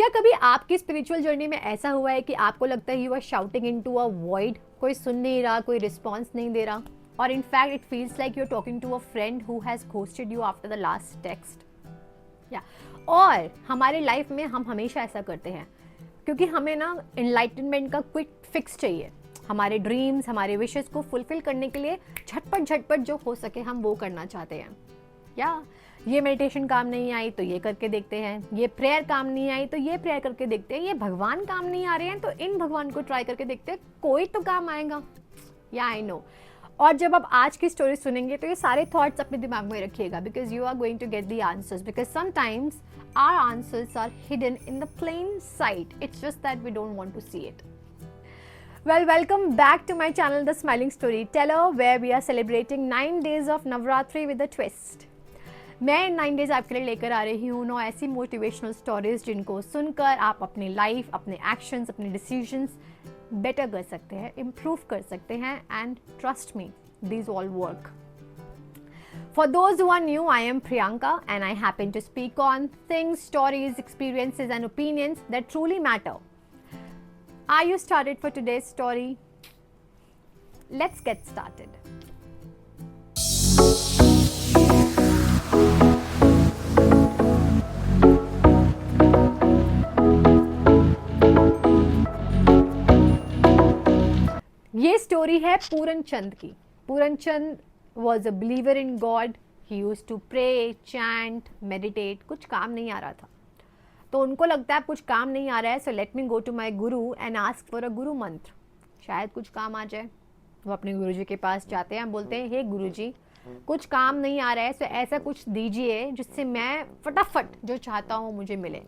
क्या कभी आपकी स्पिरिचुअल जर्नी में ऐसा हुआ है कि आपको लगता है you are shouting into a void, कोई सुन नहीं रहा, कोई रिस्पॉन्स नहीं दे रहा, और in fact it feels like you are talking to a friend who has ghosted you after the last text? या और हमारे लाइफ में हम हमेशा ऐसा करते हैं क्योंकि हमें ना एनलाइटनमेंट का क्विक फिक्स चाहिए। हमारे ड्रीम्स, हमारे विशेस को फुलफिल करने के लिए झटपट झटपट जो हो सके हम वो करना चाहते हैं। या ये मेडिटेशन काम नहीं आई तो ये करके देखते हैं, ये प्रेयर काम नहीं आई तो ये प्रेयर करके देखते हैं, ये भगवान काम नहीं आ रहे हैं तो इन भगवान को ट्राई करके देखते हैं, कोई तो काम आएगा। या आई नो। और जब आप आज की स्टोरी सुनेंगे तो ये सारे थॉट्स अपने दिमाग में रखिएगा, because you are going to get the answers, because sometimes our answers are hidden in the plain sight, it's just that we don't want to see it. Well, welcome back to my channel, The Smiling Storyteller, where we are celebrating 9 days of Navratri with a twist. मैं इन 9 days आपके लिए लेकर आ रही हूँ 9 ऐसी motivational stories जिनको सुनकर आप अपनी लाइफ, अपने एक्शंस, अपने डिसीजंस बेटर कर सकते हैं, इम्प्रूव कर सकते हैं, and trust me, these all work. For those who are new, I am Priyanka and I happen to speak on things, stories, experiences and opinions that truly matter. Are you started for today's story? Let's get started. ये story है पूरन चंद की. पूरन चंद was a believer in God. He used to pray, chant, meditate. कुछ काम नहीं आ रहा था तो उनको लगता है कुछ काम नहीं आ रहा है, so let me go to my Guru and ask for a गुरु मंत्र, शायद कुछ काम आ जाए. वो अपने गुरु जी के पास जाते हैं, बोलते हैं हे गुरु जी कुछ काम नहीं आ रहा है, सो ऐसा कुछ दीजिए जिससे मैं फटाफट जो चाहता हूँ मुझे मिले.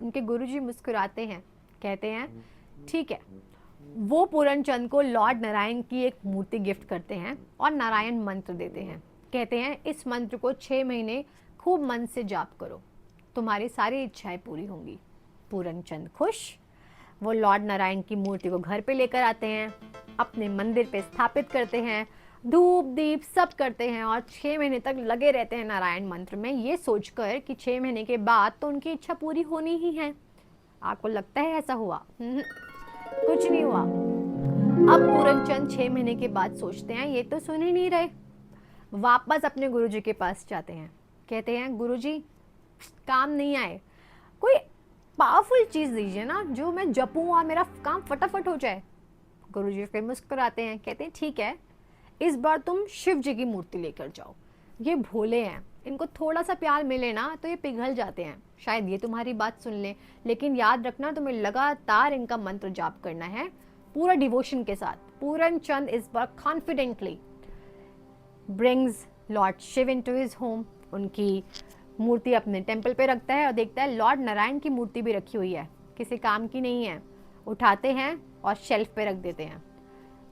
उनके गुरु जी मुस्कुराते हैं, कहते हैं ठीक है. वो पूरन चंद को लॉर्ड नारायण की एक मूर्ति गिफ्ट करते हैं और नारायण मंत्र देते हैं. कहते हैं इस मंत्र को 6 महीने खूब मन से जाप करो, तुम्हारी सारी इच्छाएं पूरी होंगी. पूरन चंद खुश. वो लॉर्ड नारायण की मूर्ति को घर पे लेकर आते हैं, अपने मंदिर पे स्थापित करते हैं, धूप दीप सब करते हैं और 6 महीने तक लगे रहते हैं नारायण मंत्र में, ये सोचकर कि 6 महीने के बाद तो उनकी इच्छा पूरी होनी ही है. आपको लगता है ऐसा हुआ? कुछ नहीं हुआ. अब पूरन चंद 6 महीने के बाद सोचते हैं ये तो सुन ही नहीं रहे. वापस अपने गुरुजी के पास जाते हैं, कहते हैं गुरुजी काम नहीं आए, कोई पावरफुल चीज दीजिए ना जो मैं जपूं और मेरा काम फटाफट हो जाए. गुरुजी फिर मुस्कुराते हैं, कहते हैं ठीक है इस बार तुम शिव जी की मूर्ति लेकर जाओ. ये भोले हैं, इनको थोड़ा सा प्यार मिले ना तो ये पिघल जाते हैं, शायद ये तुम्हारी बात सुन ले, लेकिन याद रखना तुम्हें लगातार इनका मंत्र जाप करना है पूरा डिवोशन के साथ. पूरन चंद इस बार confidently brings Lord Shiv into his home. उनकी मूर्ति अपने टेम्पल पे रखता है और देखता है लॉर्ड नारायण की मूर्ति भी रखी हुई है, किसी काम की नहीं है. उठाते हैं और शेल्फ पे रख देते हैं.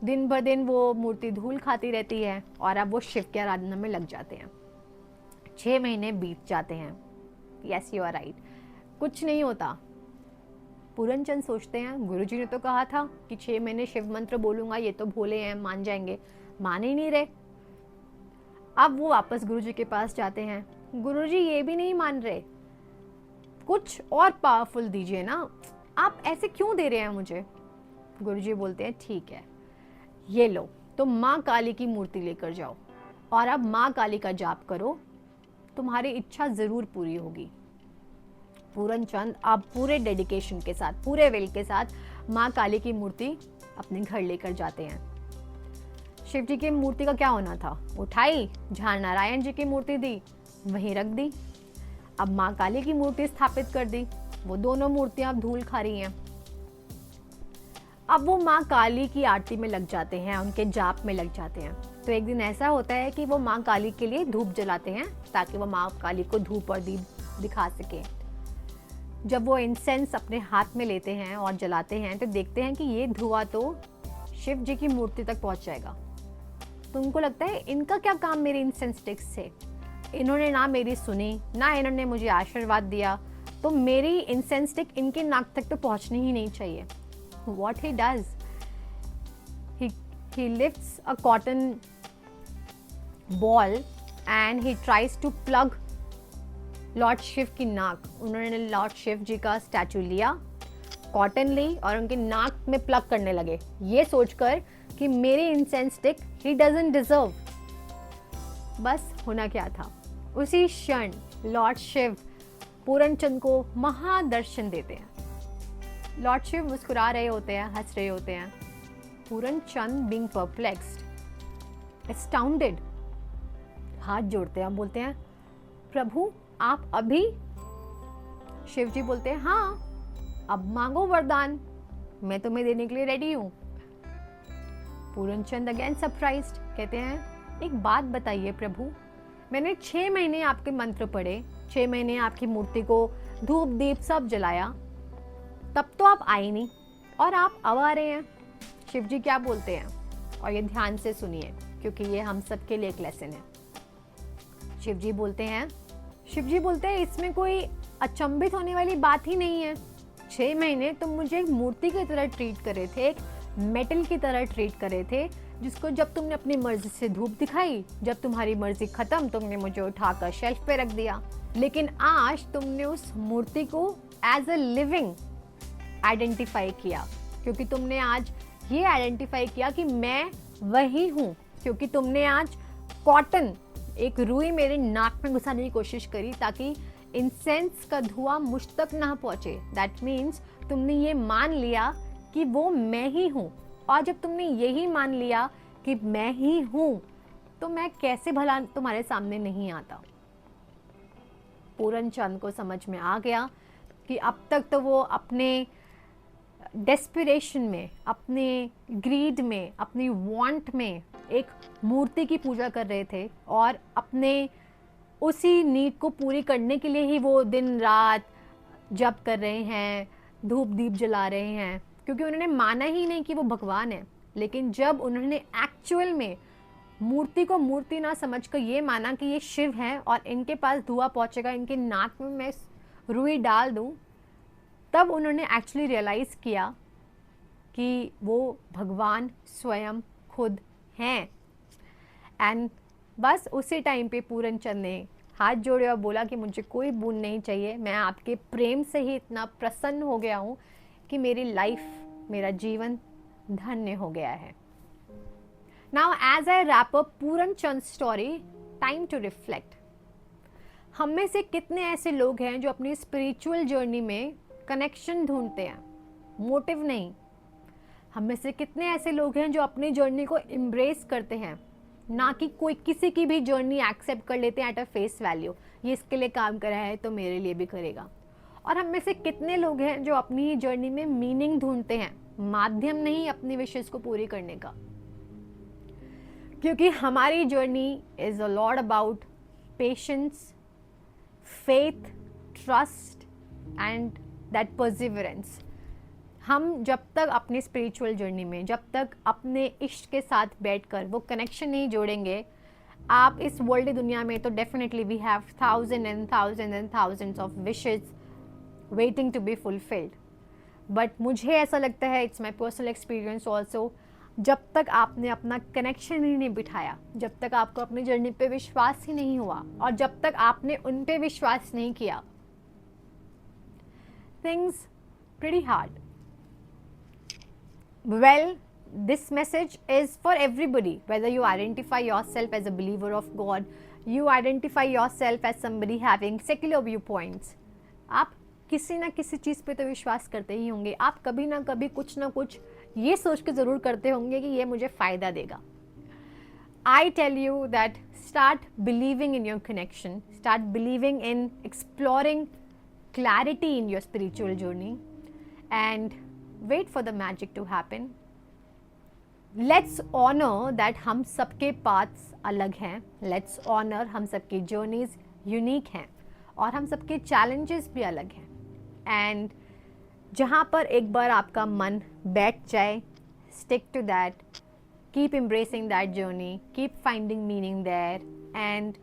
दिन भर दिन वो मूर्ति धूल खाती रहती है और अब वो शिव की आराधना में लग जाते हैं. 6 महीने बीत जाते हैं. यस यू आर राइट, कुछ नहीं होता. पूरन चंद सोचते हैं गुरुजी ने तो कहा था कि 6 महीने शिव मंत्र बोलूंगा, ये तो भोले हैं मान जाएंगे, मान ही नहीं रहे. अब वो वापस गुरुजी के पास जाते हैं, गुरुजी ये भी नहीं मान रहे, कुछ और पावरफुल दीजिए ना, आप ऐसे क्यों दे रहे हैं मुझे. गुरुजी बोलते हैं ठीक है ये लो तुम माँ काली की मूर्ति लेकर जाओ और अब माँ काली का जाप करो, तुम्हारी इच्छा जरूर पूरी होगी. पूरन चंद अब पूरे डेडिकेशन के साथ, पूरे विल के साथ माँ काली की मूर्ति अपने घर लेकर जाते हैं. शिव जी की मूर्ति का क्या होना था, उठाई, जहाँ नारायण जी की मूर्ति दी वहीं रख दी. अब माँ काली की मूर्ति स्थापित कर दी, वो दोनों मूर्तियां अब धूल खा रही हैं. अब वो माँ काली की आरती में लग जाते हैं, उनके जाप में लग जाते हैं. तो एक दिन ऐसा होता है कि वो माँ काली के लिए धूप जलाते हैं ताकि वो माँ काली को धूप और दीप दिखा सके. जब वो इंसेंस अपने हाथ में लेते हैं और जलाते हैं तो देखते हैं कि ये धुआं तो शिव जी की मूर्ति तक पहुंच जाएगा. तो उनको लगता है इनका क्या काम मेरे इंसेंस स्टिक्स से, इन्होंने ना मेरी सुनी ना इन्होंने मुझे आशीर्वाद दिया, तो मेरी इंसेंस स्टिक इनके नाक तक तो पहुंचनी ही नहीं चाहिए. What he does, he lifts a cotton ball and he tries to plug lord Shiva की नाक, उन्होंने लॉर्ड शिव जी का स्टैचू लिया, कॉटन ली और उनके नाक में प्लग करने लगे, ये सोचकर कि मेरी incense stick he doesn't deserve. बस होना क्या था, उसी क्षण लॉर्ड शिव पूरन चंद को महादर्शन देते हैं। लॉर्ड शिव मुस्कुरा रहे होते हैं, हंस रहे होते हैं। पूरन चंद बीइंग परप्लेक्स्ड, एस्टाउंडेड, हाथ जोड़ते हैं, बोलते हैं प्रभु आप अभी? शिव जी बोलते हैं हाँ, अब मांगो वरदान, मैं तुम्हें देने के लिए रेडी हूं। पूरन चंद अगेन सरप्राइज्ड, कहते हैं एक बात बताइए प्रभु, मैंने 6 महीने आपके मंत्र पढ़े, 6 महीने आपकी मूर्ति को धूप दीप सब जलाया, तब तो आप आए नहीं और आप अब आ रहे हैं। शिव जी क्या बोलते हैं, और ये ध्यान से सुनिए क्योंकि ये हम सबके लिए एक लेसन है। शिव जी बोलते हैं इसमें कोई अचंभित होने वाली बात ही नहीं है। 6 महीने तुम मुझे एक मूर्ति की तरह ट्रीट कर रहे थे, एक मेटल की तरह ट्रीट कर रहे थे, जिसको जब तुमने अपनी मर्जी से धूप दिखाई, जब तुम्हारी मर्जी खत्म तुमने मुझे उठाकर शेल्फ पे रख दिया। लेकिन आज तुमने उस मूर्ति को एज अ लिविंग आइडेंटिफाई किया, क्योंकि तुमने आज ये आइडेंटिफाई किया कि मैं वही हूँ, क्योंकि तुमने आज कॉटन, एक रुई मेरे नाक में घुसाने की कोशिश करी ताकि इंसेंस का धुआं मुझ तक ना पहुंचे। दैट मीन्स तुमने ये मान लिया कि वो मैं ही हूँ, और जब तुमने यही मान लिया कि मैं ही हूँ तो मैं कैसे भला तुम्हारे सामने नहीं आता। पूरन चंद को समझ में आ गया कि अब तक तो वो अपने डेस्पिरेशन में, अपने ग्रीड में, अपनी वांट में एक मूर्ति की पूजा कर रहे थे, और अपने उसी नीड को पूरी करने के लिए ही वो दिन रात जप कर रहे हैं, धूप दीप जला रहे हैं, क्योंकि उन्होंने माना ही नहीं कि वो भगवान है। लेकिन जब उन्होंने एक्चुअल में मूर्ति को मूर्ति ना समझकर ये माना कि ये शिव हैं और इनके पास धुआं पहुंचेगा, इनके नाक में मैं रुई डाल दूं, तब उन्होंने एक्चुअली रियलाइज़ किया कि वो भगवान स्वयं खुद हैं। एंड बस उसी टाइम पे पूरन चंद ने हाथ जोड़े और बोला कि मुझे कोई बूंद नहीं चाहिए, मैं आपके प्रेम से ही इतना प्रसन्न हो गया हूँ कि मेरी लाइफ, मेरा जीवन धन्य हो गया है। Now as I wrap up Puran Chand story, time to reflect. हम में से कितने ऐसे लोग हैं जो अपनी स्पिरिचुअल जर्नी में कनेक्शन ढूंढते हैं, मोटिव नहीं। हम में से कितने ऐसे लोग हैं जो अपनी जर्नी को एम्ब्रेस करते हैं, ना कि कोई किसी की भी जर्नी एक्सेप्ट कर लेते हैं एट अ फेस वैल्यू, ये इसके लिए काम कर रहा है तो मेरे लिए भी करेगा। और हम में से कितने लोग हैं जो अपनी जर्नी में मीनिंग ढूंढते हैं, माध्यम नहीं अपनी विशेष को पूरी करने का। क्योंकि हमारी journey is a lot about patience, faith, trust and that perseverance. हम जब तक अपनी स्पिरिचुअल जर्नी में, जब तक अपने इष्ट के साथ बैठकर वो कनेक्शन नहीं जोड़ेंगे, आप इस वर्ल्ड दुनिया में तो definitely we have thousands of wishes waiting to be fulfilled. But मुझे ऐसा लगता है, it's my personal experience also, जब तक आपने अपना कनेक्शन ही नहीं बिठाया, जब तक आपको अपनी जर्नी पे विश्वास ही नहीं हुआ, और जब तक आपने उन पे विश्वास नहीं किया, things pretty hard. Well, this message is for everybody, whether you identify yourself as a believer of God, you identify yourself as somebody having secular viewpoints. आप किसी ना किसी चीज़ पे तो विश्वास करते ही होंगे, आप कभी ना कभी कुछ ना कुछ ये सोच के ज़रूर करते होंगे कि ये मुझे फ़ायदा देगा। I tell you that start believing in your connection, start believing in exploring clarity in your spiritual journey, and wait for the magic to happen. Let's honor that हम सबके paths अलग हैं, let's honor हम सबकी journeys unique हैं, और हम सबके challenges भी अलग हैं। And जहाँ पर एक बार आपका मन बैठ जाए, stick to that, keep embracing that journey, keep finding meaning there, and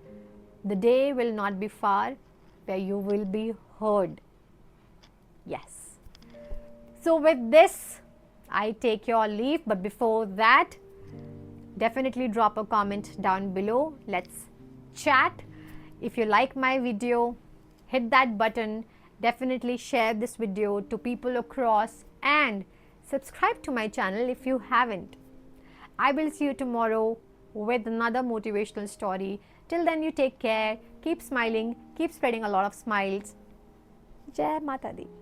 the day will not be far where you will be heard. Yes. So with this, I take your leave, but before that, definitely drop a comment down below. Let's chat. If you like my video, hit that button, definitely share this video to people across, and subscribe to my channel if you haven't. I will see you tomorrow with another motivational story. Till then, you take care, keep smiling, keep spreading a lot of smiles. Jai Mata Di.